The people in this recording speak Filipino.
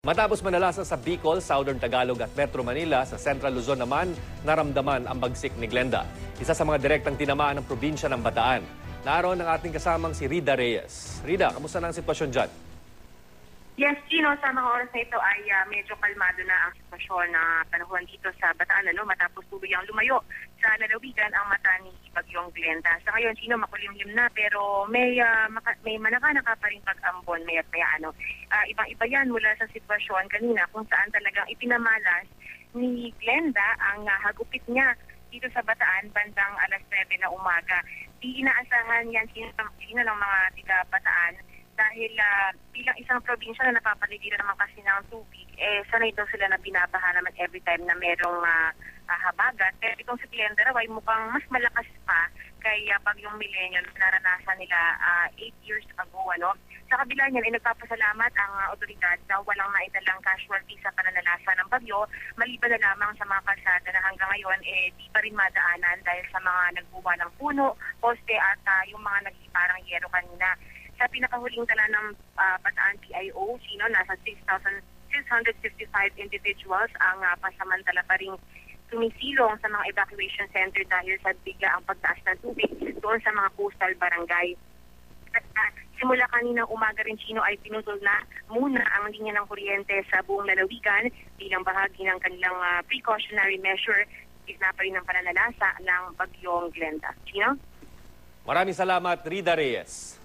Matapos manalasa sa Bicol, Southern Tagalog at Metro Manila, sa Central Luzon naman, naramdaman ang bagsik ni Glenda. Isa sa mga direktang tinamaan ng probinsya ng Bataan. Naroon ang ating kasamang si Rida Reyes. Rida, kamusta na ang sitwasyon dyan? Yes, Gino, sa mga oras na ito ay medyo kalmado na ang sitwasyon na panahon dito sa Bataan, matapos tuluyang lumayo sa lalawigan ang mata ni Bagyong Glenda. Sa ngayon, Gino, makulimlim na pero may manaka-naka pa rin pag-ambon, ibang-iba yan mula sa sitwasyon kanina kung saan talagang ipinamalas ni Glenda ang hagupit niya dito sa Bataan bandang alas 9 na umaga. Di inaasahan yan sino ng mga tiga-Bataan dahil bilang isang probinsya na napapaligiran naman kasi ng tubig, sanay daw sila na binabaha naman every time na merong habagat. Pero itong si Glenda raw ay mukhang mas malakas pa kay Bagyong Milenyo na naranasan nila 8 years ago. Sa kabila niyan, nagpapasalamat ang otoridad na walang naidalang casualty sa pananalasa ng bagyo, maliban na lamang sa mga kalsada na hanggang ngayon di pa rin madaanan dahil sa mga nagbuwa ng puno, poste at yung mga nagsiparang yero kanina. Sa pinakahuling tala ng Bataan PIO, nasa 6,655 individuals ang pasamantala pa rin tumisilong sa mga evacuation center dahil sa bigla ang pagtaas ng tubig doon sa mga coastal barangay. At simula kaninang umaga rin, ay pinutol na muna ang linya ng kuryente sa buong lalawigan bilang bahagi ng kanilang precautionary measure na pa rin ng pananalasa ng Bagyong Glenda. Maraming salamat, Rida Reyes.